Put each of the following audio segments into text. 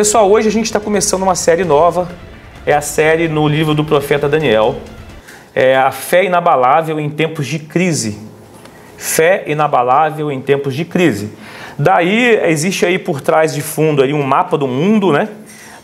Pessoal, hoje a gente está começando uma série nova, é a série no livro do profeta Daniel, é a fé inabalável em tempos de crise. Fé inabalável em tempos de crise. Daí existe aí por trás de fundo aí um mapa do mundo, né?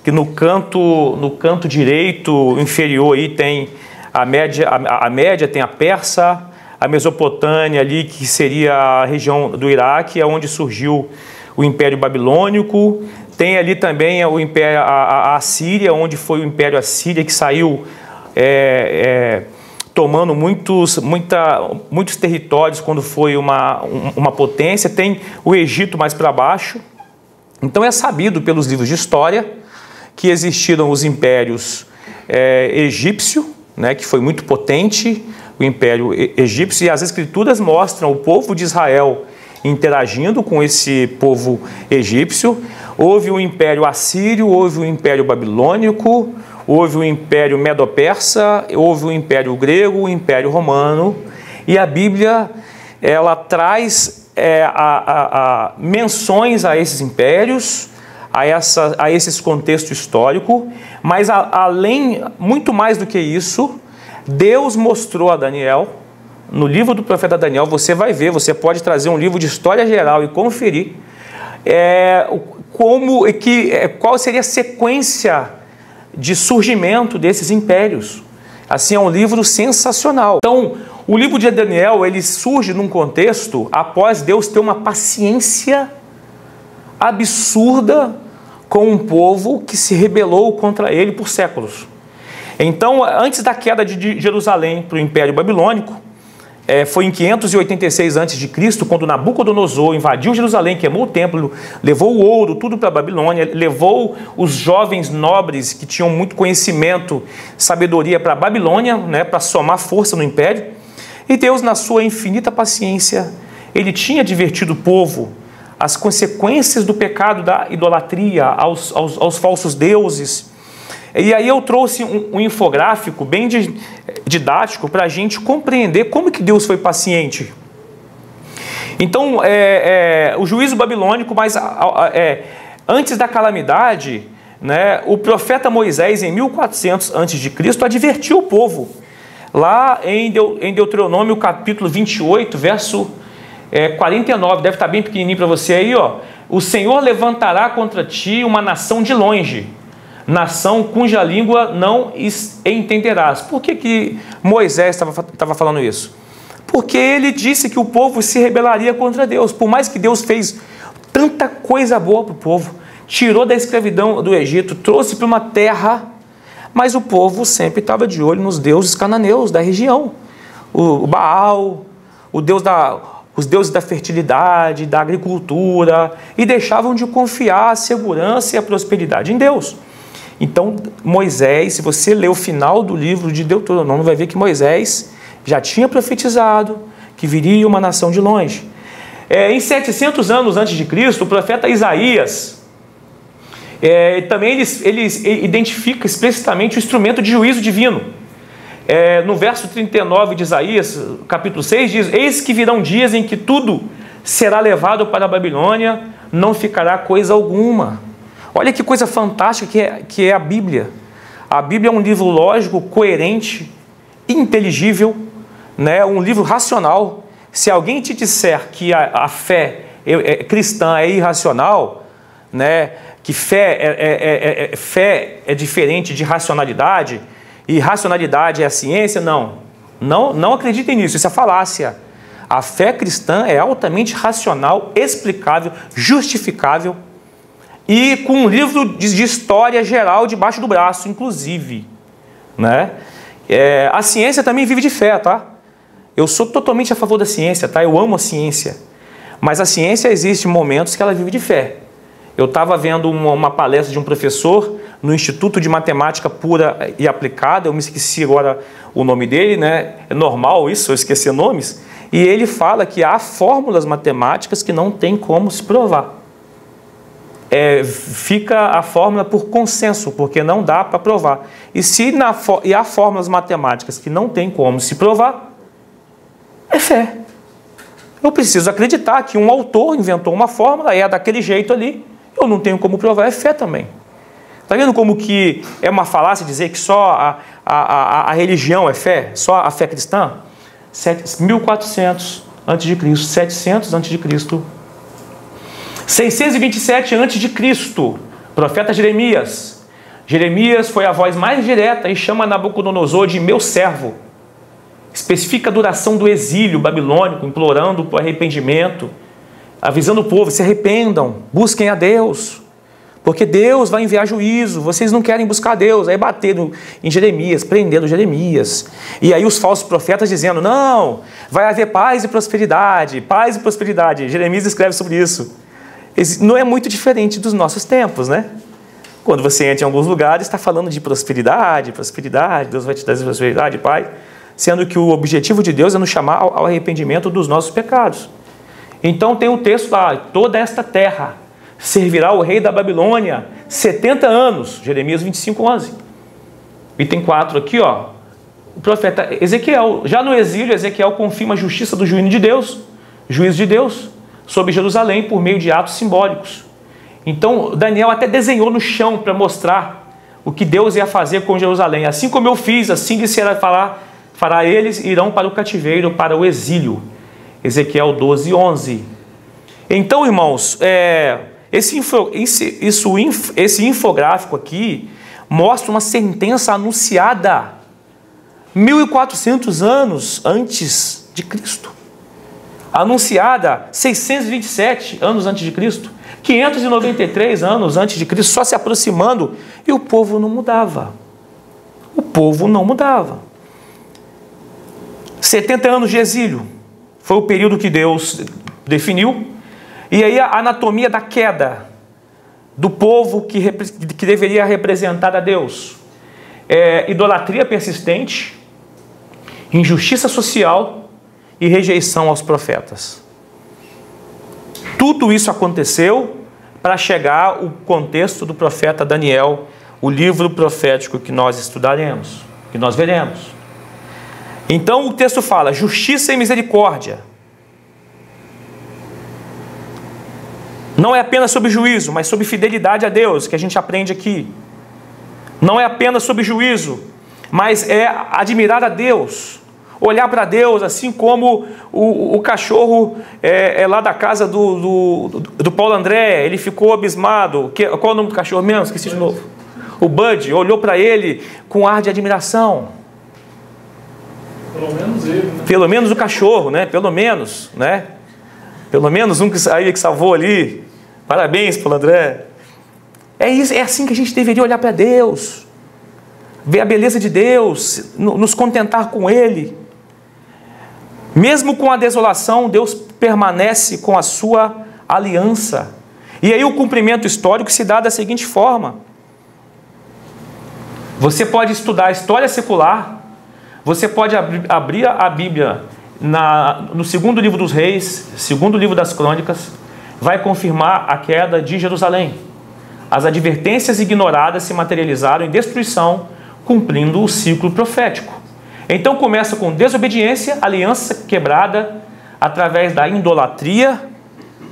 Que no canto direito inferior aí tem a Média tem a Pérsia, a Mesopotâmia ali que seria a região do Iraque, é onde surgiu o Império Babilônico. Tem ali também o Império, a Assíria, onde foi o Império Assíria que saiu tomando muitos territórios quando foi uma potência. Tem o Egito mais para baixo. Então é sabido pelos livros de história que existiram os impérios egípcio, né, que foi muito potente, o Império Egípcio, e as escrituras mostram o povo de Israel interagindo com esse povo egípcio. Houve o Império Assírio, houve o Império Babilônico, houve o Império Medo-Persa, houve o Império Grego, o Império Romano, e a Bíblia ela traz menções a esses impérios, a esses contextos históricos, mas além, muito mais do que isso, Deus mostrou a Daniel, no livro do profeta Daniel, você vai ver, você pode trazer um livro de história geral e conferir qual seria a sequência de surgimento desses impérios. Assim, é um livro sensacional. Então, o livro de Daniel, ele surge num contexto após Deus ter uma paciência absurda com um povo que se rebelou contra ele por séculos. Então, antes da queda de Jerusalém para o Império Babilônico, foi em 586 a.C., quando Nabucodonosor invadiu Jerusalém, queimou o templo, levou o ouro, tudo para a Babilônia, levou os jovens nobres que tinham muito conhecimento, sabedoria para a Babilônia, né, para somar força no império. E Deus, na sua infinita paciência, ele tinha advertido o povo as consequências do pecado da idolatria aos falsos deuses. E aí eu trouxe um infográfico bem didático para a gente compreender como que Deus foi paciente. Então, o juízo babilônico, mas antes da calamidade, né, o profeta Moisés, em 1400 a.C., advertiu o povo. Lá em Deuteronômio, capítulo 28, verso 49, deve estar bem pequenininho para você aí, ó. O Senhor levantará contra ti uma nação de longe, nação cuja língua não entenderás. Por que Moisés estava falando isso? Porque ele disse que o povo se rebelaria contra Deus. Por mais que Deus fez tanta coisa boa para o povo, tirou da escravidão do Egito, trouxe para uma terra, mas o povo sempre estava de olho nos deuses cananeus da região. O Baal, os deuses da fertilidade, da agricultura, e deixavam de confiar a segurança e a prosperidade em Deus. Então, Moisés, se você ler o final do livro de Deuteronômio, vai ver que Moisés já tinha profetizado que viria uma nação de longe. Em 700 anos antes de Cristo, o profeta Isaías, também ele identifica explicitamente o instrumento de juízo divino. No verso 39 de Isaías, capítulo 6, diz: eis que virão dias em que tudo será levado para a Babilônia, não ficará coisa alguma. Olha que coisa fantástica que é a Bíblia. A Bíblia é um livro lógico, coerente, inteligível, né? Um livro racional. Se alguém te disser que a fé cristã é irracional, né? Que fé é diferente de racionalidade, e racionalidade é a ciência, não acreditem nisso, isso é falácia. A fé cristã é altamente racional, explicável, justificável, e com um livro de história geral debaixo do braço, inclusive, né? A ciência também vive de fé, tá? Eu sou totalmente a favor da ciência, tá? Eu amo a ciência, mas a ciência existe momentos que ela vive de fé. Eu estava vendo uma palestra de um professor no Instituto de Matemática Pura e Aplicada, eu me esqueci agora o nome dele, né? É normal isso, eu esquecer nomes, e ele fala que há fórmulas matemáticas que não tem como se provar. Fica a fórmula por consenso, porque não dá para provar. E há fórmulas matemáticas que não tem como se provar, é fé. Eu preciso acreditar que um autor inventou uma fórmula, é daquele jeito ali, eu não tenho como provar, é fé também. Está vendo como que é uma falácia dizer que só a religião é fé? Só a fé cristã? 1400 a.C., 700 a.C., 627 a.C., profeta Jeremias. Jeremias foi a voz mais direta e chama Nabucodonosor de meu servo. Especifica a duração do exílio babilônico, implorando por arrependimento, avisando o povo, se arrependam, busquem a Deus, porque Deus vai enviar juízo, vocês não querem buscar Deus. Aí bateram em Jeremias, prendendo Jeremias. E aí os falsos profetas dizendo, não, vai haver paz e prosperidade, paz e prosperidade. Jeremias escreve sobre isso. Não é muito diferente dos nossos tempos, né? Quando você entra em alguns lugares, está falando de prosperidade, Deus vai te dar prosperidade, paz. Sendo que o objetivo de Deus é nos chamar ao arrependimento dos nossos pecados. Então tem um texto lá, toda esta terra servirá o rei da Babilônia 70 anos, Jeremias 25:11. Item 4 aqui, ó, o profeta Ezequiel, já no exílio, Ezequiel confirma a justiça do juízo de Deus, sobre Jerusalém por meio de atos simbólicos. Então Daniel até desenhou no chão para mostrar o que Deus ia fazer com Jerusalém. Assim como eu fiz, assim que será fará eles, irão para o cativeiro, para o exílio. Ezequiel 12:11. Então, irmãos, esse infográfico aqui mostra uma sentença anunciada 1400 anos antes de Cristo. Anunciada 627 anos antes de Cristo. 593 anos antes de Cristo, só se aproximando, e o povo não mudava. O povo não mudava. 70 anos de exílio foi o período que Deus definiu. E aí a anatomia da queda do povo que deveria representar a Deus. Idolatria persistente, injustiça social e rejeição aos profetas. Tudo isso aconteceu para chegar ao contexto do profeta Daniel, o livro profético que nós estudaremos, que nós veremos. Então o texto fala, justiça e misericórdia. Não é apenas sobre juízo, mas sobre fidelidade a Deus, que a gente aprende aqui. Não é apenas sobre juízo, mas é admirar a Deus. Olhar para Deus, assim como o cachorro lá da casa do Paulo André, ele ficou abismado. Qual é o nome do cachorro mesmo? Esqueci de novo. O Bud olhou para ele com ar de admiração. Pelo menos ele, né? Pelo menos o cachorro, né? Pelo menos, né? Pelo menos um que salvou ali. Parabéns, Paulo André. É assim que a gente deveria olhar para Deus. Ver a beleza de Deus, nos contentar com Ele. Mesmo com a desolação, Deus permanece com a sua aliança. E aí o cumprimento histórico se dá da seguinte forma. Você pode estudar a história secular, você pode abrir a Bíblia no segundo livro dos Reis, segundo livro das Crônicas, vai confirmar a queda de Jerusalém. As advertências ignoradas se materializaram em destruição, cumprindo o ciclo profético. Então começa com desobediência, aliança quebrada através da idolatria.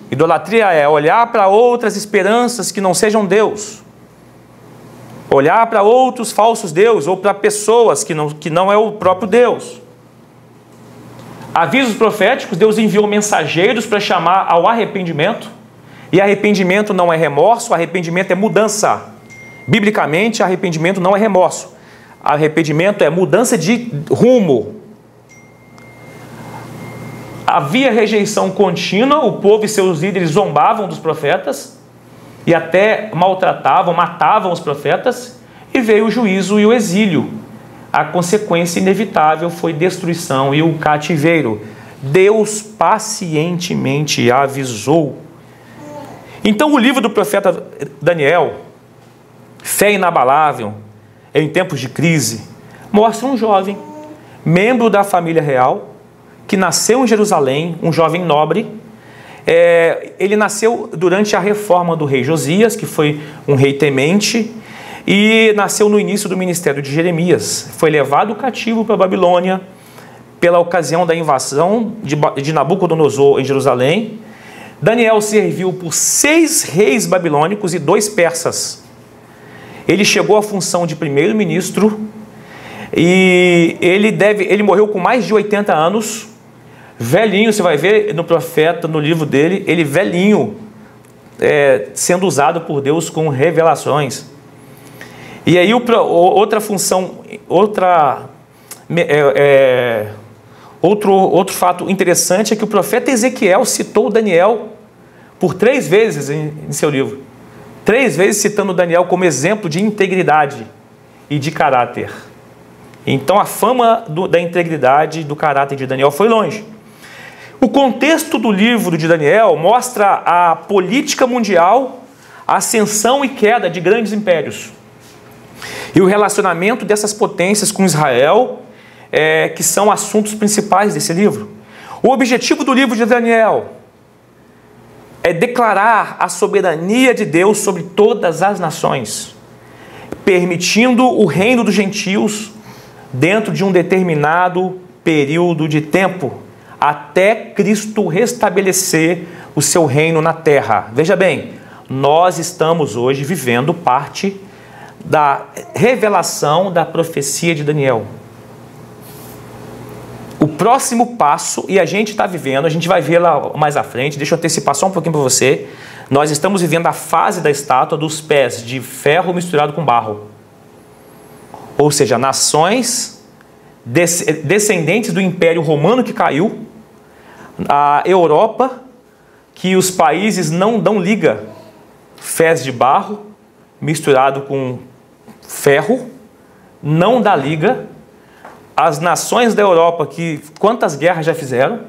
Idolatria é olhar para outras esperanças que não sejam Deus. Olhar para outros falsos deuses ou para pessoas que não é o próprio Deus. Avisos proféticos, Deus enviou mensageiros para chamar ao arrependimento. E arrependimento não é remorso, arrependimento é mudança. Biblicamente, arrependimento não é remorso. Arrependimento é mudança de rumo. Havia rejeição contínua, o povo e seus líderes zombavam dos profetas e até maltratavam, matavam os profetas, e veio o juízo e o exílio. A consequência inevitável foi destruição e o cativeiro. Deus pacientemente avisou. Então o livro do profeta Daniel, Fé Inabalável em Tempos de Crise, mostra um jovem, membro da família real, que nasceu em Jerusalém, um jovem nobre. Ele nasceu durante a reforma do rei Josias, que foi um rei temente, e nasceu no início do ministério de Jeremias. Foi levado cativo para a Babilônia pela ocasião da invasão de Nabucodonosor em Jerusalém. Daniel serviu por 6 reis babilônicos e 2 persas. Ele chegou à função de primeiro-ministro e ele morreu com mais de 80 anos, velhinho. Você vai ver no profeta, no livro dele, ele velhinho, sendo usado por Deus com revelações. E aí outra função, outro fato interessante é que o profeta Ezequiel citou Daniel por 3 vezes em seu livro. 3 vezes citando Daniel como exemplo de integridade e de caráter. Então a fama da integridade e do caráter de Daniel foi longe. O contexto do livro de Daniel mostra a política mundial, a ascensão e queda de grandes impérios. E o relacionamento dessas potências com Israel, que são assuntos principais desse livro. O objetivo do livro de Daniel é declarar a soberania de Deus sobre todas as nações, permitindo o reino dos gentios dentro de um determinado período de tempo, até Cristo restabelecer o seu reino na terra. Veja bem, nós estamos hoje vivendo parte da revelação da profecia de Daniel. O próximo passo, e a gente está vivendo, a gente vai ver lá mais à frente, deixa eu antecipar só um pouquinho para você, nós estamos vivendo a fase da estátua dos pés de ferro misturado com barro. Ou seja, nações descendentes do Império Romano que caiu, a Europa, que os países não dão liga, fés de barro misturado com ferro, não dá liga. As nações da Europa, que quantas guerras já fizeram,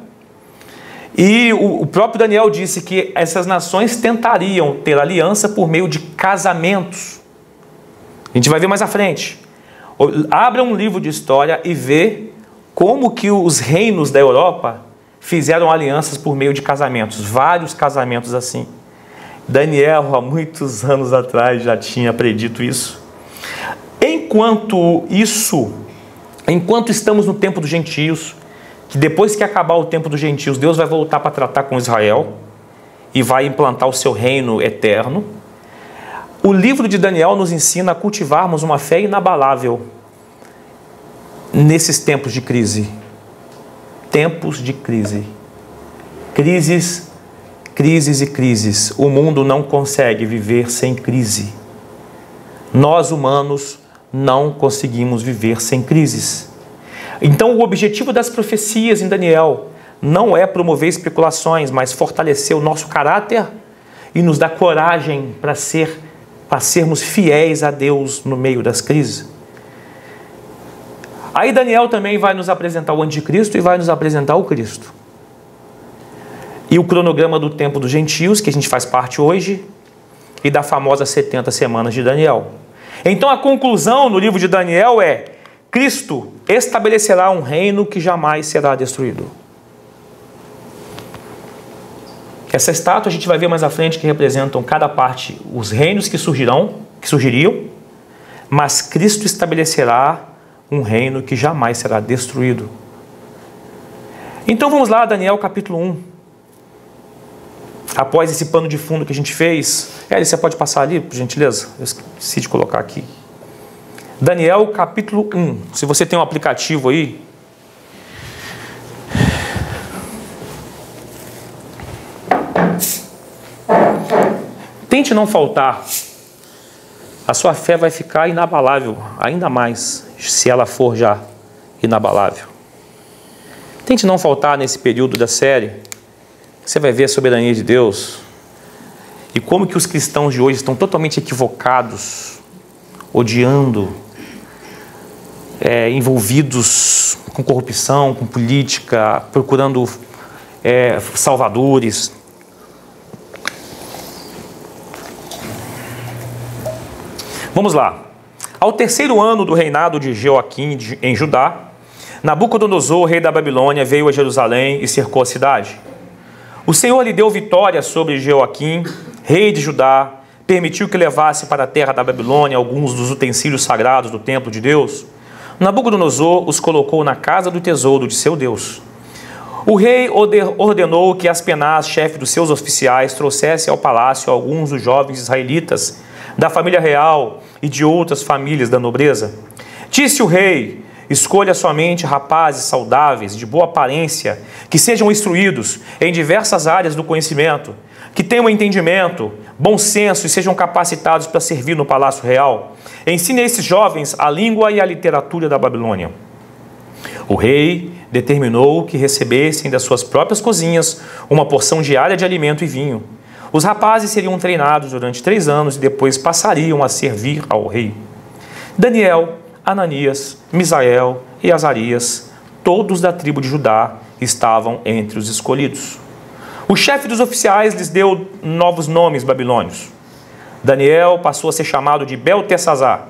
e o próprio Daniel disse que essas nações tentariam ter aliança por meio de casamentos. A gente vai ver mais à frente. Abra um livro de história e vê como que os reinos da Europa fizeram alianças por meio de casamentos, vários casamentos assim. Daniel, há muitos anos atrás, já tinha predito isso. Enquanto estamos no tempo dos gentios, que depois que acabar o tempo dos gentios, Deus vai voltar para tratar com Israel e vai implantar o seu reino eterno, o livro de Daniel nos ensina a cultivarmos uma fé inabalável nesses tempos de crise. Tempos de crise. Crises, crises e crises. O mundo não consegue viver sem crise. Nós, humanos, não conseguimos viver sem crises. Então, o objetivo das profecias em Daniel não é promover especulações, mas fortalecer o nosso caráter e nos dar coragem para sermos fiéis a Deus no meio das crises. Aí Daniel também vai nos apresentar o anticristo e vai nos apresentar o Cristo. E o cronograma do tempo dos gentios, que a gente faz parte hoje, e da famosa 70 semanas de Daniel. Então a conclusão no livro de Daniel é: Cristo estabelecerá um reino que jamais será destruído. Essa estátua a gente vai ver mais à frente que representam cada parte os reinos que surgiriam, mas Cristo estabelecerá um reino que jamais será destruído. Então vamos lá, Daniel capítulo 1. Após esse pano de fundo que a gente fez, você pode passar ali, por gentileza? Eu esqueci de colocar aqui. Daniel capítulo 1. Se você tem um aplicativo aí, tente não faltar. A sua fé vai ficar inabalável, ainda mais se ela for já inabalável. Tente não faltar nesse período da série. Você vai ver a soberania de Deus e como que os cristãos de hoje estão totalmente equivocados, odiando, envolvidos com corrupção, com política, procurando salvadores. Vamos lá. Ao 3º ano do reinado de Jeoaquim em Judá, Nabucodonosor, rei da Babilônia, veio a Jerusalém e cercou a cidade. O Senhor lhe deu vitória sobre Jeoaquim, rei de Judá, permitiu que levasse para a terra da Babilônia alguns dos utensílios sagrados do templo de Deus. Nabucodonosor os colocou na casa do tesouro de seu Deus. O rei ordenou que Aspenaz, chefe dos seus oficiais, trouxesse ao palácio alguns dos jovens israelitas da família real e de outras famílias da nobreza? Disse o rei: escolha somente rapazes saudáveis, de boa aparência, que sejam instruídos em diversas áreas do conhecimento, que tenham entendimento, bom senso e sejam capacitados para servir no palácio real. Ensine a esses jovens a língua e a literatura da Babilônia. O rei determinou que recebessem das suas próprias cozinhas uma porção diária de alimento e vinho. Os rapazes seriam treinados durante 3 anos e depois passariam a servir ao rei. Daniel, Ananias, Misael e Azarias, todos da tribo de Judá, estavam entre os escolhidos. O chefe dos oficiais lhes deu novos nomes babilônios. Daniel passou a ser chamado de Beltesazar,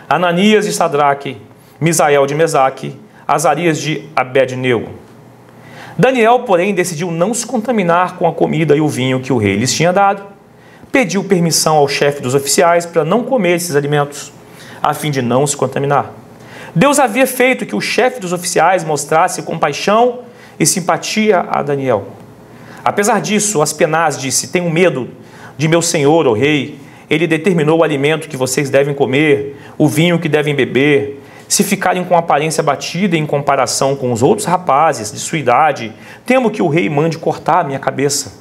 Ananias de Sadraque, Misael de Mesaque, Azarias de Abednego. Daniel, porém, decidiu não se contaminar com a comida e o vinho que o rei lhes tinha dado. Pediu permissão ao chefe dos oficiais para não comer esses alimentos, a fim de não se contaminar. Deus havia feito que o chefe dos oficiais mostrasse compaixão e simpatia a Daniel. Apesar disso, Aspenaz disse: tenho medo de meu senhor, o rei. Ele determinou o alimento que vocês devem comer, o vinho que devem beber. Se ficarem com aparência abatida em comparação com os outros rapazes de sua idade, temo que o rei mande cortar a minha cabeça.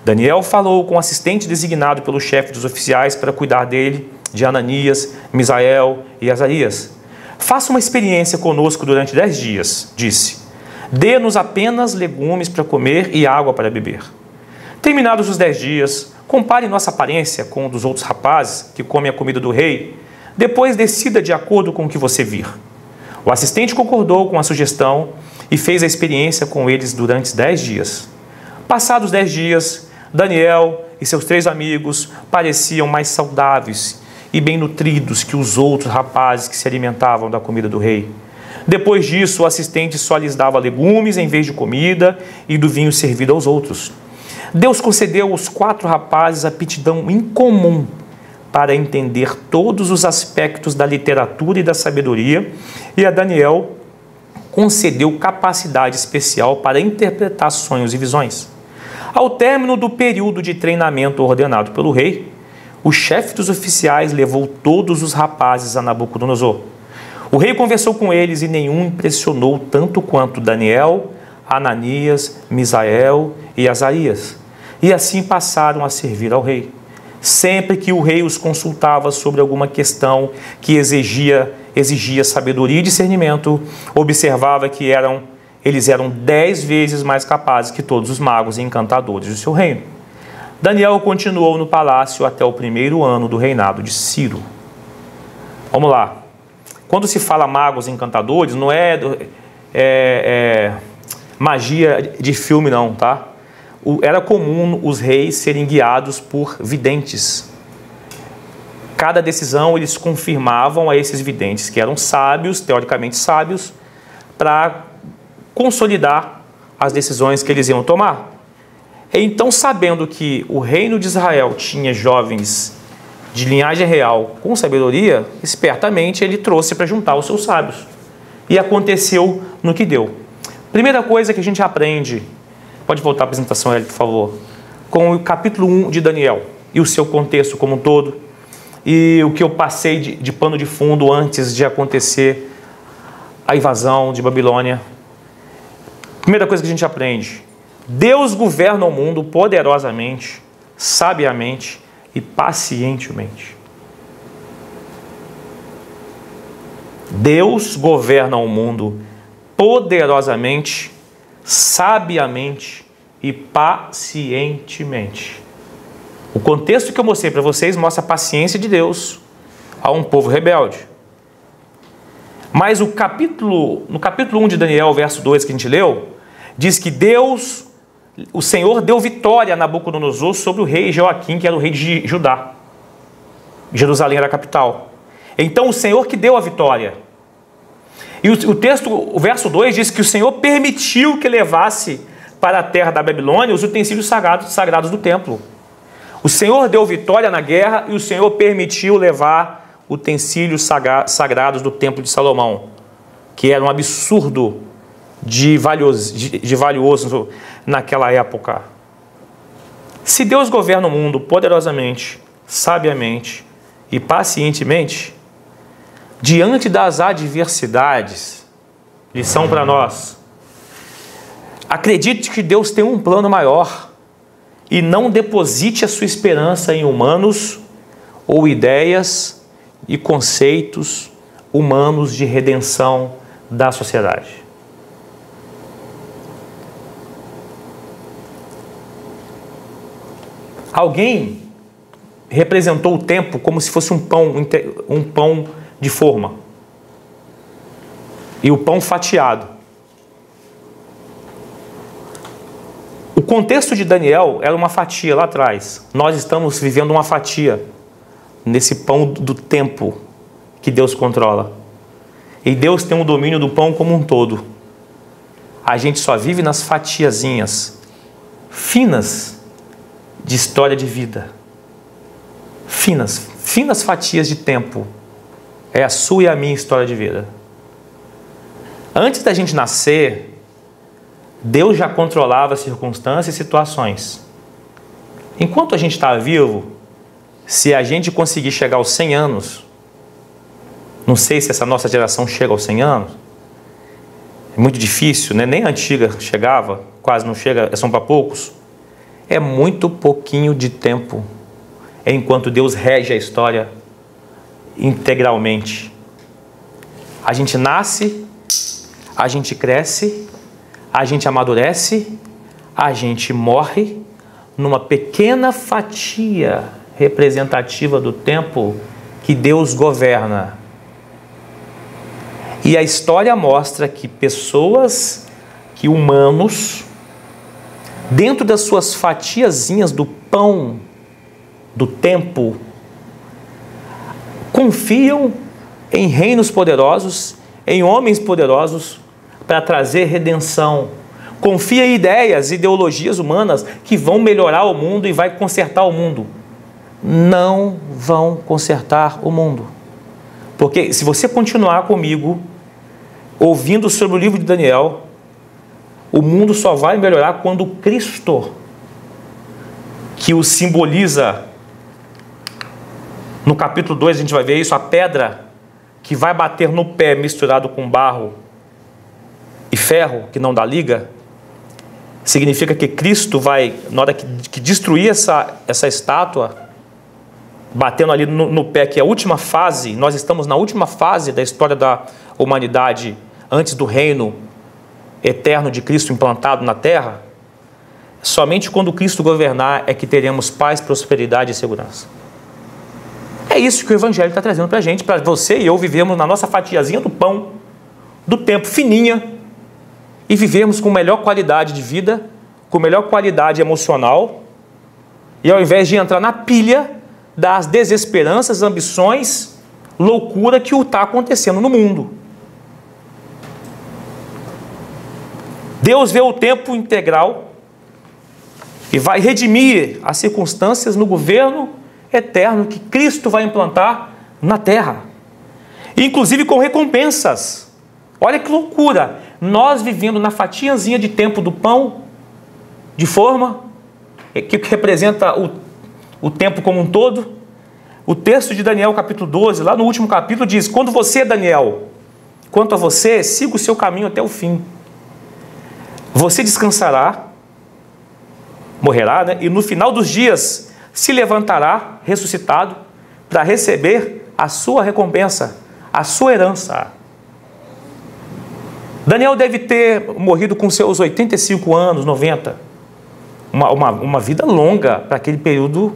Daniel falou com o assistente designado pelo chefe dos oficiais para cuidar dele, de Ananias, Misael e Azarias. Faça uma experiência conosco durante 10 dias, disse. Dê-nos apenas legumes para comer e água para beber. Terminados os 10 dias, compare nossa aparência com a dos outros rapazes que comem a comida do rei. Depois decida de acordo com o que você vir. O assistente concordou com a sugestão e fez a experiência com eles durante 10 dias. Passados 10 dias, Daniel e seus 3 amigos pareciam mais saudáveis e bem nutridos que os outros rapazes que se alimentavam da comida do rei. Depois disso, o assistente só lhes dava legumes em vez de comida e do vinho servido aos outros. Deus concedeu aos 4 rapazes aptidão incomum para entender todos os aspectos da literatura e da sabedoria, e a Daniel concedeu capacidade especial para interpretar sonhos e visões. Ao término do período de treinamento ordenado pelo rei, o chefe dos oficiais levou todos os rapazes a Nabucodonosor. O rei conversou com eles e nenhum impressionou tanto quanto Daniel, Ananias, Misael e Azarias. E assim passaram a servir ao rei. Sempre que o rei os consultava sobre alguma questão que exigia sabedoria e discernimento, observava que eles eram 10 vezes mais capazes que todos os magos e encantadores do seu reino. Daniel continuou no palácio até o 1º ano do reinado de Ciro. Vamos lá. Quando se fala magos e encantadores, não é magia de filme não, tá? Era comum os reis serem guiados por videntes. Cada decisão eles confirmavam a esses videntes, que eram sábios, teoricamente sábios, para consolidar as decisões que eles iam tomar. Então, sabendo que o reino de Israel tinha jovens de linhagem real com sabedoria, espertamente ele trouxe para juntar os seus sábios. E aconteceu no que deu. Primeira coisa que a gente aprende, pode voltar a apresentação, Hélio, por favor, com o capítulo 1 de Daniel e o seu contexto como um todo, e o que eu passei de pano de fundo antes de acontecer a invasão de Babilônia. Primeira coisa que a gente aprende: Deus governa o mundo poderosamente, sabiamente e pacientemente. Deus governa o mundo poderosamente, sabiamente e pacientemente. O contexto que eu mostrei para vocês mostra a paciência de Deus a um povo rebelde. Mas no capítulo 1 de Daniel, verso 2 que a gente leu, diz que o Senhor deu vitória a Nabucodonosor sobre o rei Joaquim, que era o rei de Judá. Jerusalém era a capital. Então o Senhor que deu a vitória. E o verso 2 diz que o Senhor permitiu que levasse para a terra da Babilônia os utensílios sagrados do templo. O Senhor deu vitória na guerra e o Senhor permitiu levar utensílios sagrados do templo de Salomão, que era um absurdo de valioso naquela época. Se Deus governa o mundo poderosamente, sabiamente e pacientemente, diante das adversidades, lição para nós. Acredite que Deus tem um plano maior e não deposite a sua esperança em humanos ou ideias e conceitos humanos de redenção da sociedade. Alguém representou o tempo como se fosse um pão de forma. E o pão fatiado. O contexto de Daniel era uma fatia lá atrás. Nós estamos vivendo uma fatia nesse pão do tempo que Deus controla. E Deus tem o domínio do pão como um todo. A gente só vive nas fatiazinhas finas de história de vida. Finas fatias de tempo. É a sua e a minha história de vida. Antes da gente nascer, Deus já controlava circunstâncias e situações. Enquanto a gente está vivo, se a gente conseguir chegar aos 100 anos, não sei se essa nossa geração chega aos 100 anos, é muito difícil, né? Nem a antiga chegava, quase não chega, são para poucos. É muito pouquinho de tempo enquanto Deus rege a história integralmente. A gente nasce, a gente cresce, a gente amadurece, a gente morre numa pequena fatia representativa do tempo que Deus governa. E a história mostra que pessoas, que humanos, dentro das suas fatiazinhas do pão do tempo, confiam em reinos poderosos, em homens poderosos para trazer redenção. Confia em ideias, ideologias humanas que vão melhorar o mundo e vai consertar o mundo. Não vão consertar o mundo. Porque se você continuar comigo, ouvindo sobre o livro de Daniel, o mundo só vai melhorar quando Cristo, que o simboliza, no capítulo 2 a gente vai ver isso, a pedra que vai bater no pé misturado com barro e ferro, que não dá liga, significa que Cristo vai, na hora que destruir essa estátua, batendo ali no pé, que é a última fase, nós estamos na última fase da história da humanidade, antes do reino eterno de Cristo implantado na terra. Somente quando Cristo governar é que teremos paz, prosperidade e segurança. É isso que o Evangelho está trazendo para a gente, para você e eu vivermos na nossa fatiazinha do pão, do tempo, fininha, e vivermos com melhor qualidade de vida, com melhor qualidade emocional, e ao invés de entrar na pilha das desesperanças, ambições, loucura que está acontecendo no mundo. Deus vê o tempo integral e vai redimir as circunstâncias no governo eterno que Cristo vai implantar na terra, inclusive com recompensas. Olha que loucura! Nós vivendo na fatiazinha de tempo do pão, de forma, que representa o tempo como um todo. O texto de Daniel, capítulo 12, lá no último capítulo, diz: quando você, Daniel, quanto a você, siga o seu caminho até o fim. Você descansará, morrerá, né? E no final dos dias se levantará, ressuscitado, para receber a sua recompensa, a sua herança. Daniel deve ter morrido com seus 85 anos, 90. Uma vida longa para aquele período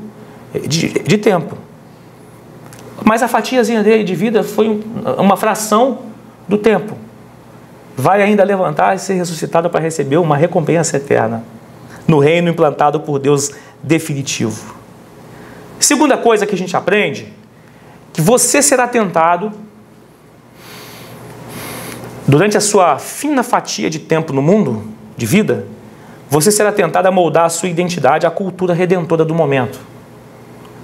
de tempo. Mas a fatiazinha dele de vida foi uma fração do tempo. Vai ainda levantar e ser ressuscitado para receber uma recompensa eterna no reino implantado por Deus definitivo. Segunda coisa que a gente aprende, que você será tentado durante a sua fina fatia de tempo no mundo, de vida, você será tentado a moldar a sua identidade à cultura redentora do momento.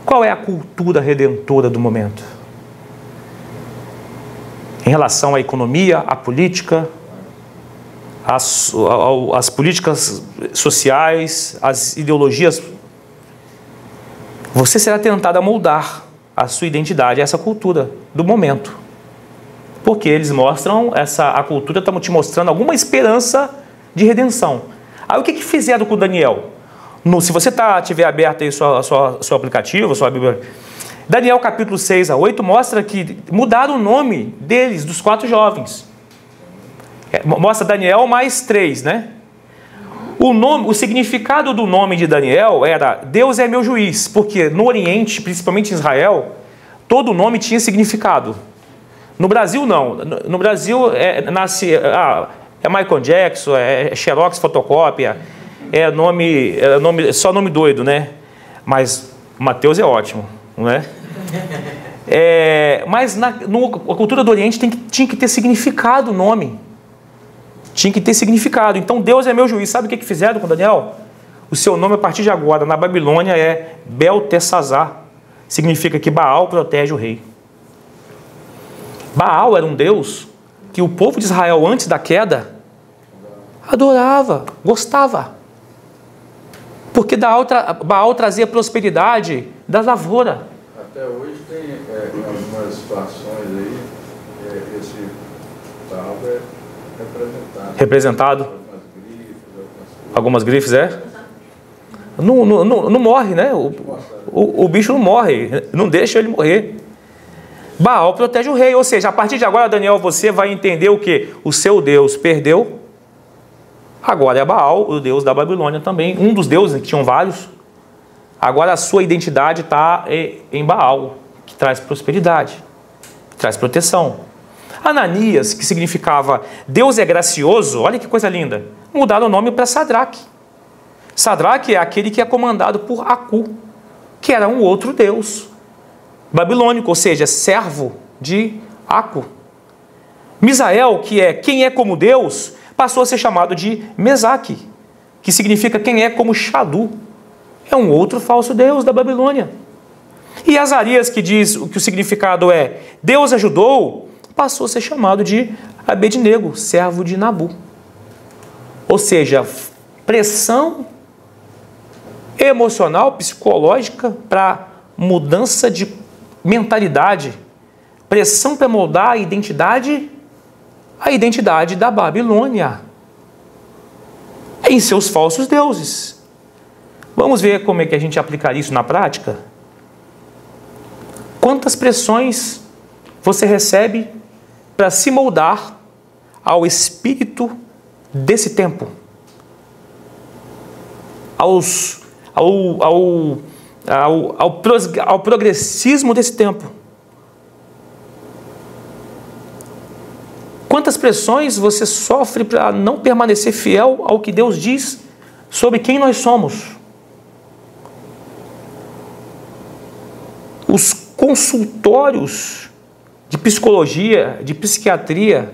Qual é a cultura redentora do momento? Em relação à economia, à política, às políticas sociais, às ideologias, você será tentado a moldar a sua identidade a essa cultura do momento. Porque eles mostram, a cultura está te mostrando alguma esperança de redenção. Aí o que fizeram com Daniel? Se você tiver aberto aí seu aplicativo, sua Bíblia, Daniel capítulo 6 a 8 mostra que mudaram o nome deles, dos 4 jovens. Mostra Daniel mais 3, né? O significado do nome de Daniel era Deus é meu juiz, porque no Oriente, principalmente em Israel, todo nome tinha significado. No Brasil não. No Brasil é Michael Jackson, é Xerox fotocópia, só nome doido, né? Mas Mateus é ótimo, não é? Mas na cultura do Oriente tinha que ter significado o nome. Tinha que ter significado. Então Deus é meu juiz. Sabe o que fizeram com Daniel? O seu nome a partir de agora na Babilônia é Beltesazar. Significa que Baal protege o rei. Baal era um deus que o povo de Israel antes da queda adorava, gostava. Porque Baal trazia prosperidade da lavoura. Até hoje tem algumas situações aí, esse Baal é representado. Algumas grifes, Não morre, né? O bicho não morre, não deixa ele morrer. Baal protege o rei, ou seja, a partir de agora, Daniel, você vai entender o que? O seu Deus perdeu, agora é Baal, o Deus da Babilônia também, um dos deuses, que tinham vários. Agora a sua identidade está em Baal, que traz prosperidade, que traz proteção. Ananias, que significava Deus é gracioso, olha que coisa linda, mudaram o nome para Sadraque. Sadraque é aquele que é comandado por Acu, que era um outro deus babilônico, ou seja, servo de Acu. Misael, que é quem é como Deus, passou a ser chamado de Mesaque, que significa quem é como Xadu. É um outro falso deus da Babilônia. E Azarias, que diz que o significado é Deus ajudou, passou a ser chamado de Abednego, servo de Nabu. Ou seja, pressão emocional, psicológica para mudança de mentalidade, pressão para moldar a identidade da Babilônia em seus falsos deuses. Vamos ver como é que a gente aplicar isso na prática? Quantas pressões você recebe para se moldar ao espírito desse tempo? Ao progressismo desse tempo. Quantas pressões você sofre para não permanecer fiel ao que Deus diz sobre quem nós somos? Os consultórios de psicologia, de psiquiatria,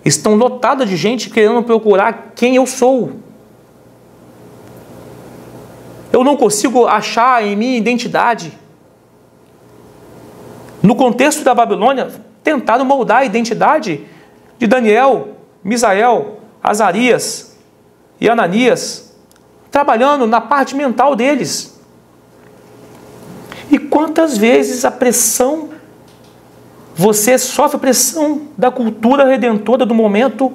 estão lotados de gente querendo procurar quem eu sou. Eu não consigo achar em mim identidade. No contexto da Babilônia, tentaram moldar a identidade de Daniel, Misael, Azarias e Ananias, trabalhando na parte mental deles. E quantas vezes a pressão, você sofre pressão da cultura redentora do momento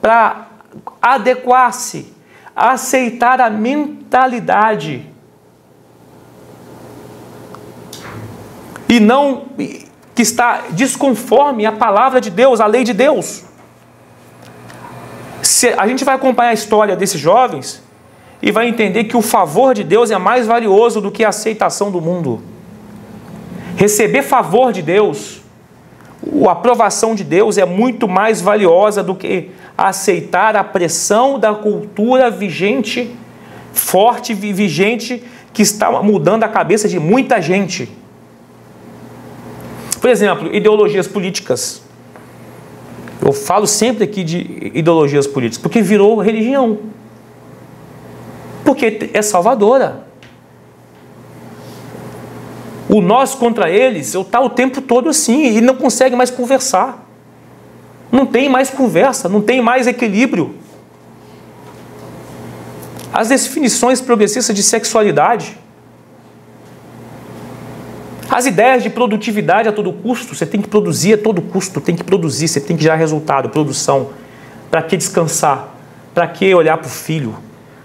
para adequar-se, aceitar a mentalidade e não que está desconforme a palavra de Deus, a lei de Deus. A gente vai acompanhar a história desses jovens e vai entender que o favor de Deus é mais valioso do que a aceitação do mundo. Receber favor de Deus, a aprovação de Deus é muito mais valiosa do que aceitar a pressão da cultura vigente, forte e vigente, que está mudando a cabeça de muita gente. Por exemplo, ideologias políticas. Eu falo sempre aqui de ideologias políticas, porque virou religião. Porque é salvadora. O nós contra eles, eu estou o tempo todo assim, e não consegue mais conversar. Não tem mais conversa, não tem mais equilíbrio. As definições progressistas de sexualidade, As ideias de produtividade a todo custo, você tem que produzir a todo custo, tem que produzir, você tem que gerar resultado, produção. Para que descansar? Para que olhar para o filho?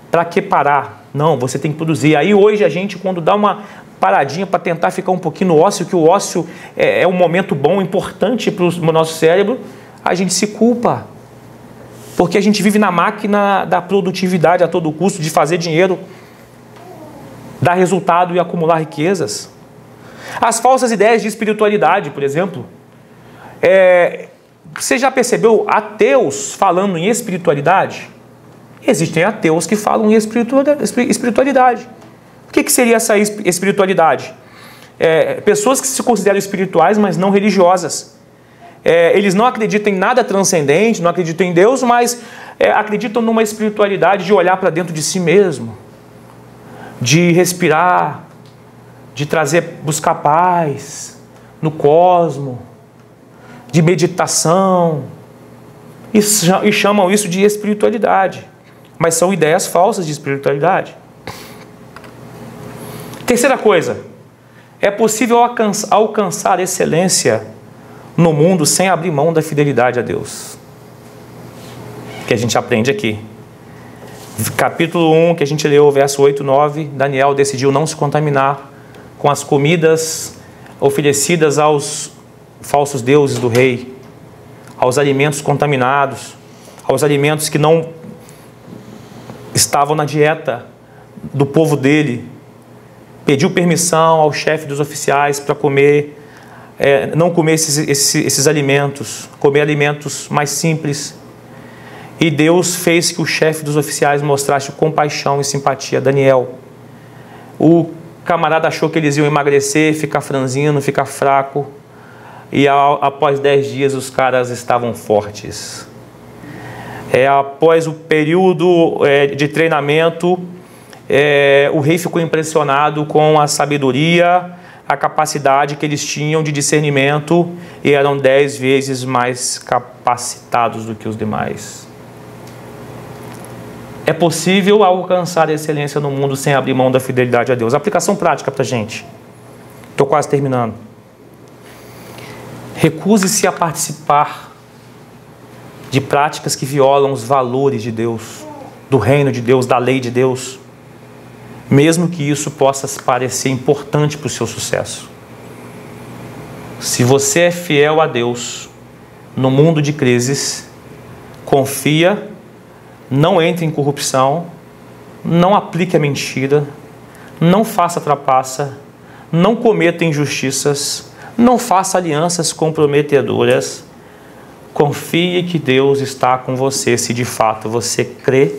Para que parar? Não, você tem que produzir. Aí hoje a gente, quando dá uma paradinha para tentar ficar um pouquinho no ócio, que o ócio é um momento bom, importante para o nosso cérebro, a gente se culpa. Porque a gente vive na máquina da produtividade a todo custo, de fazer dinheiro, dar resultado e acumular riquezas. As falsas ideias de espiritualidade, por exemplo. Você já percebeu ateus falando em espiritualidade? Existem ateus que falam em espiritualidade. O que seria essa espiritualidade? Pessoas que se consideram espirituais, mas não religiosas. Eles não acreditam em nada transcendente, não acreditam em Deus, mas acreditam numa espiritualidade de olhar para dentro de si mesmo, de respirar, de buscar paz no cosmos, de meditação, e chamam isso de espiritualidade. Mas são ideias falsas de espiritualidade. Terceira coisa, é possível alcançar excelência no mundo sem abrir mão da fidelidade a Deus. Que a gente aprende aqui. Capítulo 1, que a gente leu, verso 8 e 9, Daniel decidiu não se contaminar com as comidas oferecidas aos falsos deuses do rei, aos alimentos contaminados, aos alimentos que não estavam na dieta do povo dele. Pediu permissão ao chefe dos oficiais para comer, não comer esses alimentos, comer alimentos mais simples. E Deus fez que o chefe dos oficiais mostrasse compaixão e simpatia a Daniel. O camarada achou que eles iam emagrecer, ficar franzino, ficar fraco. E após 10 dias os caras estavam fortes. Após o período de treinamento, o rei ficou impressionado com a sabedoria, a capacidade que eles tinham de discernimento, e eram 10 vezes mais capacitados do que os demais. É possível alcançar a excelência no mundo sem abrir mão da fidelidade a Deus. Aplicação prática para a gente. Estou quase terminando. Recuse-se a participar de práticas que violam os valores de Deus, do reino de Deus, da lei de Deus, mesmo que isso possa parecer importante para o seu sucesso. Se você é fiel a Deus no mundo de crises, confia, não entre em corrupção, não aplique a mentira, não faça trapaça, não cometa injustiças, não faça alianças comprometedoras. Confie que Deus está com você, se de fato você crê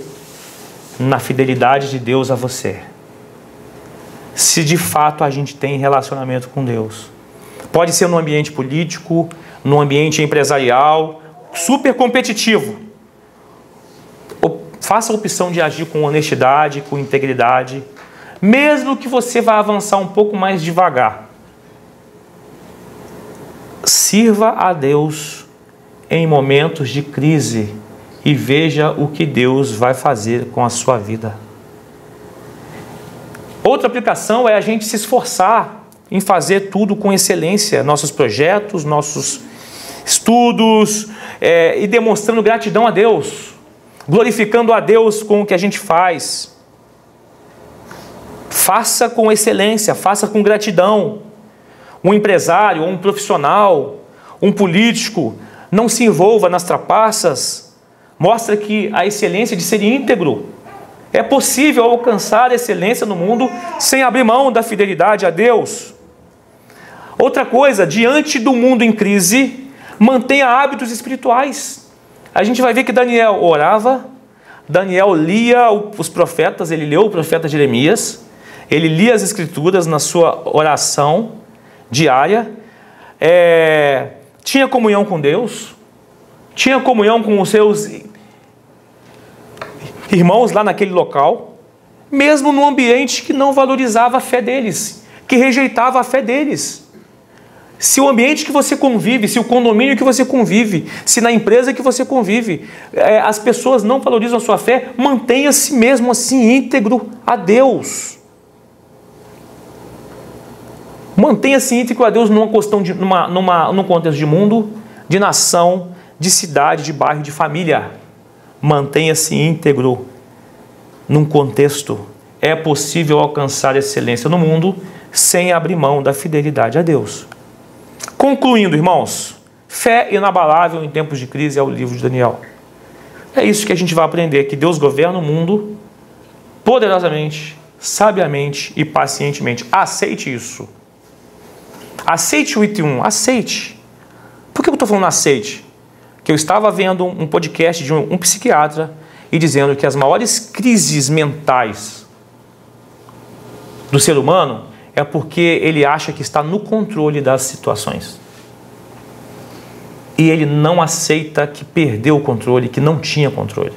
na fidelidade de Deus a você. Se de fato a gente tem relacionamento com Deus. Pode ser no ambiente político, no ambiente empresarial, super competitivo. Faça a opção de agir com honestidade, com integridade, mesmo que você vá avançar um pouco mais devagar. Sirva a Deus em momentos de crise e veja o que Deus vai fazer com a sua vida. Outra aplicação é a gente se esforçar em fazer tudo com excelência, nossos projetos, nossos estudos, e demonstrando gratidão a Deus, glorificando a Deus com o que a gente faz. Faça com excelência, faça com gratidão. Um empresário, um profissional, um político, não se envolva nas trapaças. Mostra que a excelência de ser íntegro. É possível alcançar excelência no mundo sem abrir mão da fidelidade a Deus. Outra coisa, diante do mundo em crise, mantenha hábitos espirituais. A gente vai ver que Daniel orava, Daniel lia os profetas, ele leu o profeta Jeremias, ele lia as escrituras na sua oração diária, tinha comunhão com Deus, tinha comunhão com os seus irmãos lá naquele local, mesmo num ambiente que não valorizava a fé deles, que rejeitava a fé deles. Se o ambiente que você convive, se o condomínio que você convive, se na empresa que você convive, as pessoas não valorizam a sua fé, mantenha-se mesmo assim íntegro a Deus. Mantenha-se íntegro a Deus num contexto de mundo, de nação, de cidade, de bairro, de família. Mantenha-se íntegro num contexto. É possível alcançar excelência no mundo sem abrir mão da fidelidade a Deus. Concluindo, irmãos, fé inabalável em tempos de crise é o livro de Daniel. É isso que a gente vai aprender, que Deus governa o mundo poderosamente, sabiamente e pacientemente. Aceite isso. Aceite o item 1, aceite. Por que eu estou falando aceite? Que eu estava vendo um podcast de um psiquiatra e dizendo que as maiores crises mentais do ser humano é porque ele acha que está no controle das situações. E ele não aceita que perdeu o controle, que não tinha controle.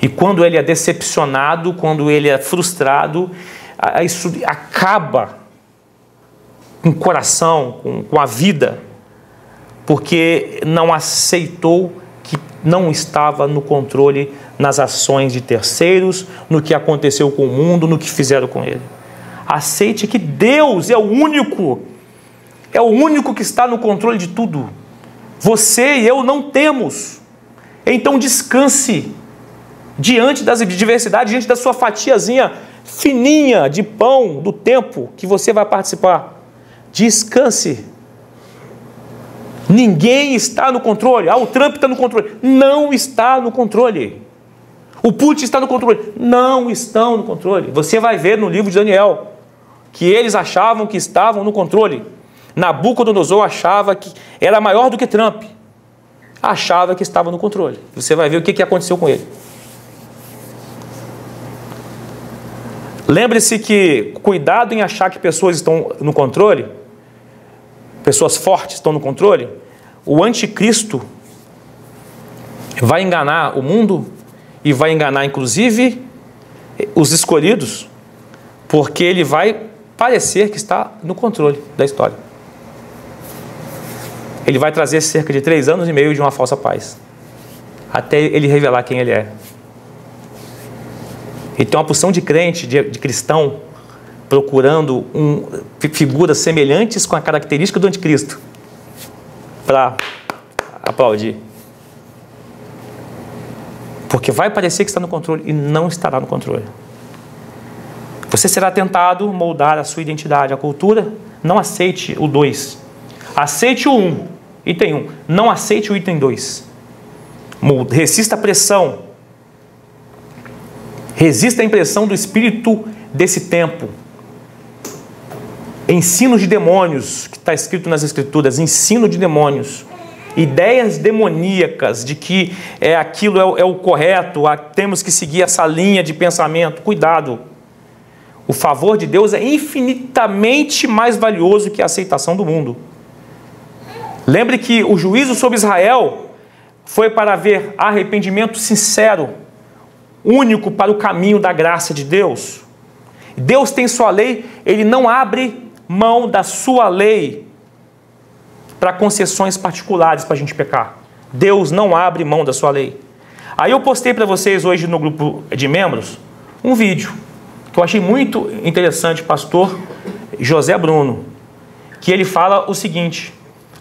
E quando ele é decepcionado, quando ele é frustrado, isso acaba com o coração, com a vida, porque não aceitou que não estava no controle nas ações de terceiros, no que aconteceu com o mundo, no que fizeram com ele. Aceite que Deus é o único que está no controle de tudo. Você e eu não temos. Então descanse diante das adversidades, diante da sua fatiazinha fininha de pão do tempo que você vai participar. Descanse. Ninguém está no controle. O Trump está no controle. Não está no controle. O Putin está no controle. Não estão no controle. Você vai ver no livro de Daniel que eles achavam que estavam no controle. Nabucodonosor achava que era maior do que Trump. Achava que estava no controle. Você vai ver o que aconteceu com ele. Lembre-se que cuidado em achar que pessoas estão no controle, pessoas fortes estão no controle. O anticristo vai enganar o mundo e vai enganar inclusive os escolhidos, porque ele vai parecer que está no controle da história. Ele vai trazer cerca de 3 anos e meio de uma falsa paz, até ele revelar quem ele é. E tem uma porção de crente, de cristão, procurando figuras semelhantes com a característica do anticristo para aplaudir. Porque vai parecer que está no controle e não estará no controle. Você será tentado moldar a sua identidade, a cultura. Não aceite o 2. Aceite o 1, item 1. Não aceite o item 2. Resista a pressão. Resista à impressão do espírito desse tempo. Ensino de demônios, que está escrito nas Escrituras, ensino de demônios. Ideias demoníacas de que aquilo é o correto, temos que seguir essa linha de pensamento. Cuidado. O favor de Deus é infinitamente mais valioso que a aceitação do mundo. Lembre que o juízo sobre Israel foi para haver arrependimento sincero, único para o caminho da graça de Deus. Deus tem sua lei, ele não abre mão da sua lei para concessões particulares para a gente pecar. Deus não abre mão da sua lei. Aí eu postei para vocês hoje no grupo de membros um vídeo que eu achei muito interessante, pastor José Bruno, que ele fala o seguinte: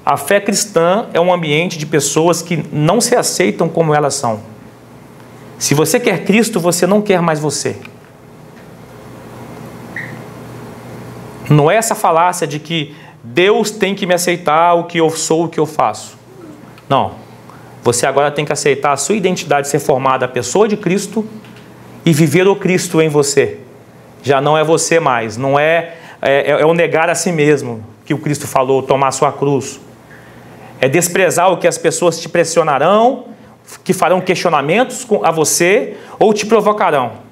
a fé cristã é um ambiente de pessoas que não se aceitam como elas são. Se você quer Cristo, você não quer mais você. Não é essa falácia de que Deus tem que me aceitar o que eu sou, o que eu faço. Não. Você agora tem que aceitar a sua identidade, ser formada a pessoa de Cristo e viver o Cristo em você. Já não é você mais. Não é o negar a si mesmo, que o Cristo falou, tomar a sua cruz. É desprezar o que as pessoas te pressionarão, que farão questionamentos a você ou te provocarão.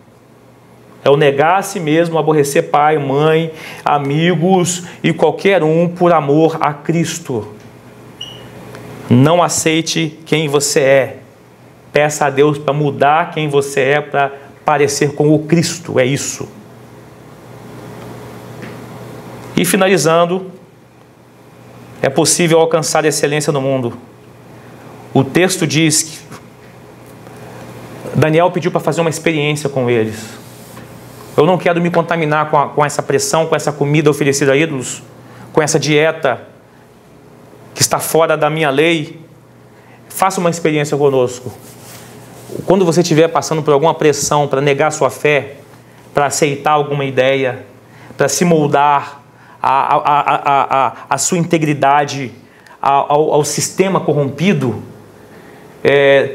É o negar a si mesmo, aborrecer pai, mãe, amigos e qualquer um por amor a Cristo. Não aceite quem você é. Peça a Deus para mudar quem você é, para parecer com o Cristo. É isso. E finalizando, é possível alcançar excelência no mundo. O texto diz que Daniel pediu para fazer uma experiência com eles. Eu não quero me contaminar com essa pressão, com essa comida oferecida a ídolos, com essa dieta que está fora da minha lei. Faça uma experiência conosco. Quando você estiver passando por alguma pressão para negar sua fé, para aceitar alguma ideia, para se moldar a sua integridade ao sistema corrompido,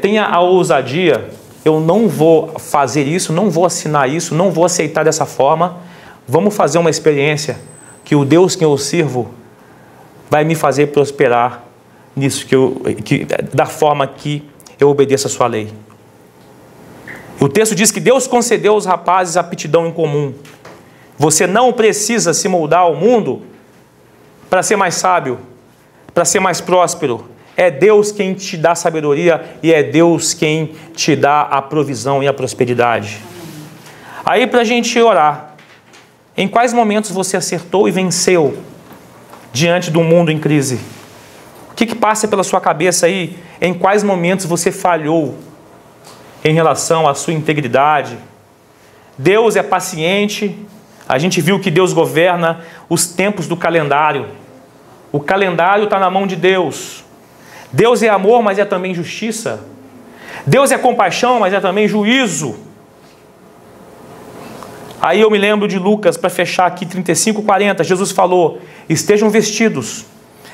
tenha a ousadia: eu não vou fazer isso, não vou assinar isso, não vou aceitar dessa forma. Vamos fazer uma experiência que o Deus que eu sirvo vai me fazer prosperar nisso, da forma que eu obedeço a sua lei. O texto diz que Deus concedeu aos rapazes aptidão em comum. Você não precisa se moldar ao mundo para ser mais sábio, para ser mais próspero. É Deus quem te dá sabedoria e é Deus quem te dá a provisão e a prosperidade. Aí, para a gente orar, em quais momentos você acertou e venceu diante do mundo em crise? O que passa pela sua cabeça aí? Em quais momentos você falhou em relação à sua integridade? Deus é paciente. A gente viu que Deus governa os tempos do calendário. O calendário está na mão de Deus. Deus é amor, mas é também justiça. Deus é compaixão, mas é também juízo. Aí eu me lembro de Lucas, para fechar aqui, 35:40. Jesus falou: estejam vestidos,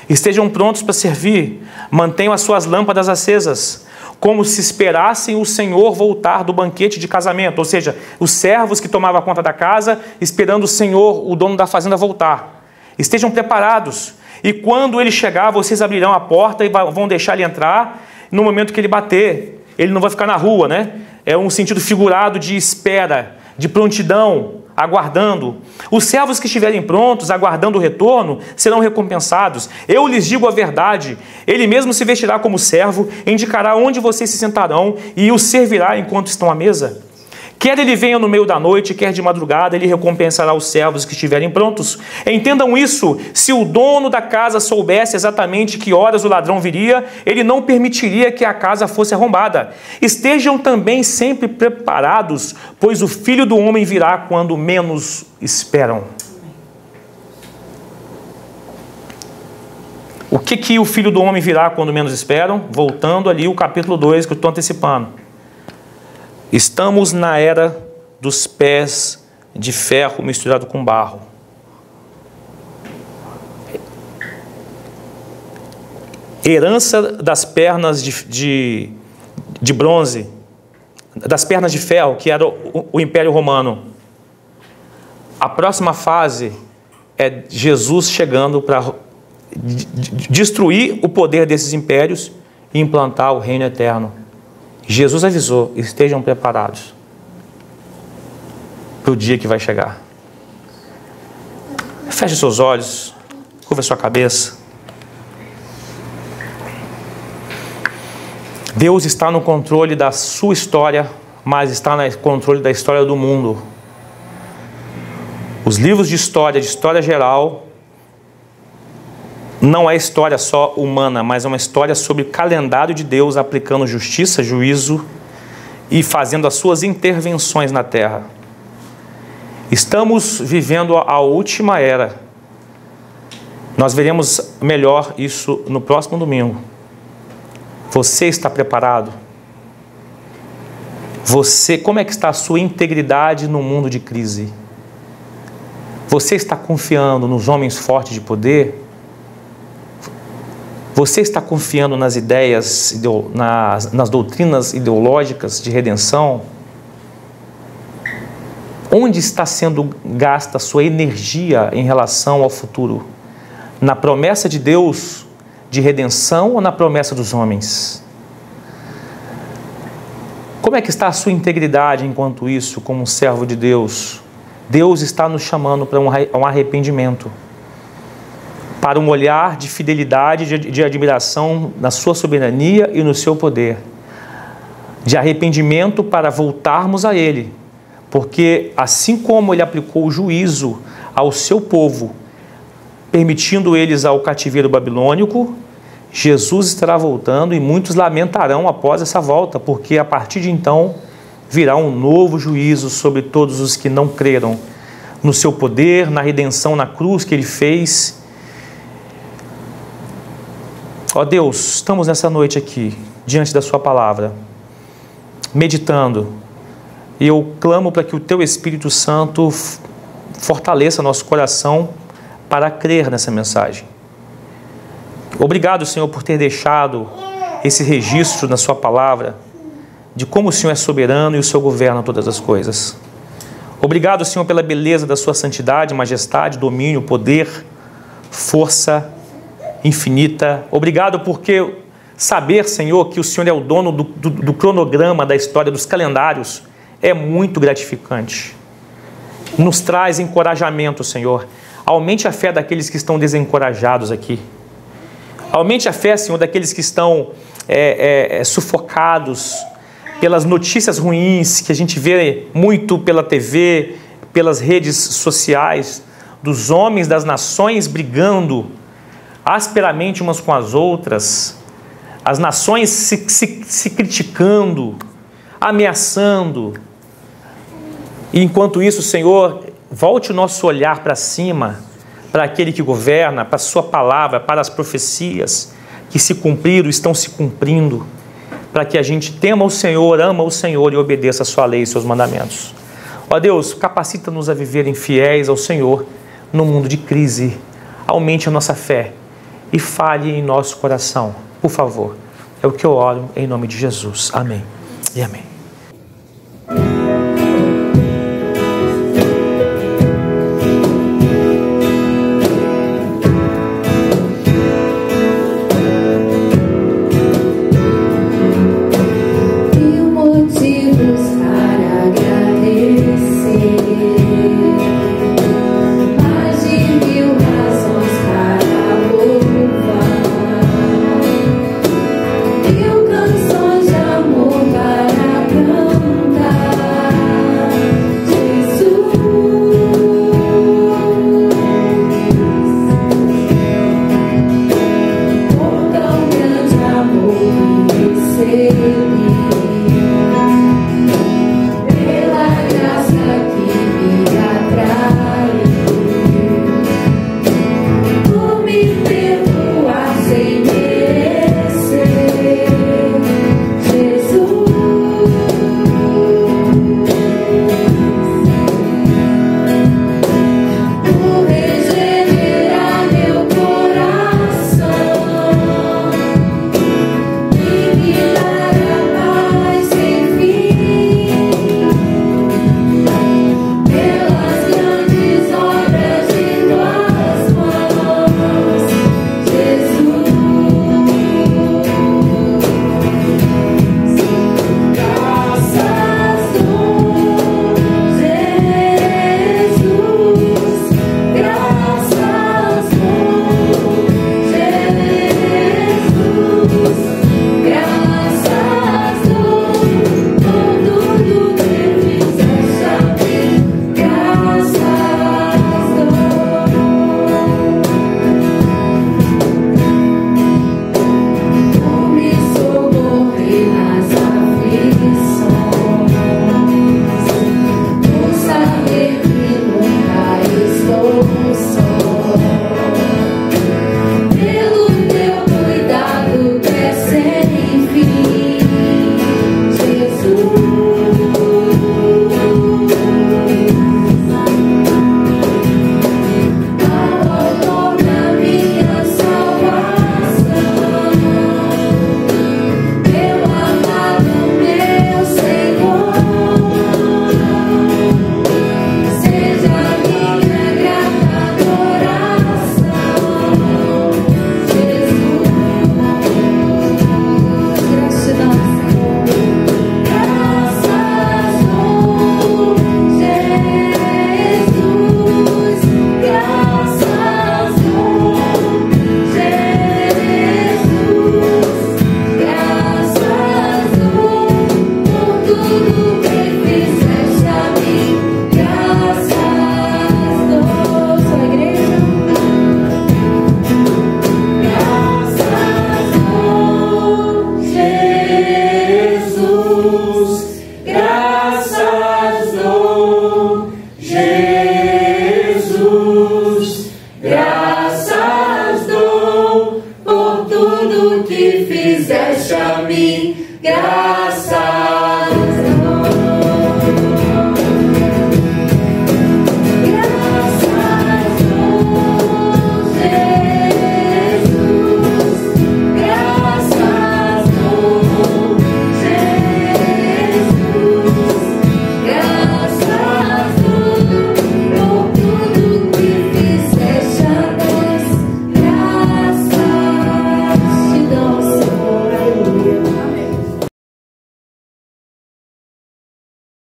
estejam prontos para servir, mantenham as suas lâmpadas acesas, como se esperassem o Senhor voltar do banquete de casamento. Ou seja, os servos que tomavam conta da casa, esperando o Senhor, o dono da fazenda, voltar. Estejam preparados, e quando ele chegar, vocês abrirão a porta e vão deixar ele entrar. No momento que ele bater, ele não vai ficar na rua, né? É um sentido figurado de espera, de prontidão, aguardando. Os servos que estiverem prontos, aguardando o retorno, serão recompensados. Eu lhes digo a verdade: ele mesmo se vestirá como servo, indicará onde vocês se sentarão e os servirá enquanto estão à mesa. Quer ele venha no meio da noite, quer de madrugada, ele recompensará os servos que estiverem prontos. Entendam isso: se o dono da casa soubesse exatamente que horas o ladrão viria, ele não permitiria que a casa fosse arrombada. Estejam também sempre preparados, pois o Filho do Homem virá quando menos esperam. O que o Filho do Homem virá quando menos esperam? Voltando ali o capítulo 2 que eu estou antecipando. Estamos na era dos pés de ferro misturado com barro. Herança das pernas de bronze, das pernas de ferro, que era o Império Romano. A próxima fase é Jesus chegando para destruir o poder desses impérios e implantar o reino eterno. Jesus avisou: estejam preparados para o dia que vai chegar. Feche seus olhos, curva sua cabeça. Deus está no controle da sua história, mas está no controle da história do mundo. Os livros de história geral, não é história só humana, mas é uma história sobre o calendário de Deus aplicando justiça, juízo e fazendo as suas intervenções na terra. Estamos vivendo a última era. Nós veremos melhor isso no próximo domingo. Você está preparado? Como é que está a sua integridade no mundo de crise? Você está confiando nos homens fortes de poder? Você está confiando nas ideias, nas doutrinas ideológicas de redenção? Onde está sendo gasta a sua energia em relação ao futuro? Na promessa de Deus de redenção ou na promessa dos homens? Como é que está a sua integridade enquanto isso, como um servo de Deus? Deus está nos chamando para um arrependimento, para um olhar de fidelidade, de admiração na sua soberania e no seu poder. De arrependimento para voltarmos a Ele. Porque assim como Ele aplicou o juízo ao seu povo, permitindo eles ao cativeiro babilônico, Jesus estará voltando e muitos lamentarão após essa volta, porque a partir de então, virá um novo juízo sobre todos os que não creram no seu poder, na redenção na cruz que Ele fez. Ó Deus, estamos nessa noite aqui, diante da Sua palavra, meditando, e eu clamo para que o Teu Espírito Santo fortaleça nosso coração para crer nessa mensagem. Obrigado, Senhor, por ter deixado esse registro na Sua palavra, de como o Senhor é soberano e o Senhor governa todas as coisas. Obrigado, Senhor, pela beleza da Sua santidade, majestade, domínio, poder, força infinita. Obrigado porque saber, Senhor, que o Senhor é o dono do cronograma da história, dos calendários, é muito gratificante. Nos traz encorajamento, Senhor. Aumente a fé daqueles que estão desencorajados aqui. Aumente a fé, Senhor, daqueles que estão sufocados pelas notícias ruins que a gente vê muito pela TV, pelas redes sociais, dos homens das nações brigando asperamente umas com as outras, as nações se criticando, ameaçando. E enquanto isso, Senhor, volte o nosso olhar para cima, para aquele que governa, para a Sua palavra, para as profecias que se cumpriram, estão se cumprindo, para que a gente tema o Senhor, ama o Senhor e obedeça a Sua lei e seus mandamentos. Ó Deus, capacita-nos a viverem fiéis ao Senhor no mundo de crise. Aumente a nossa fé e fale em nosso coração, por favor. É o que eu oro em nome de Jesus. Amém e amém. Canções de amor para graças dou, Jesus, graças dou por tudo que fizeste a mim, graças dou.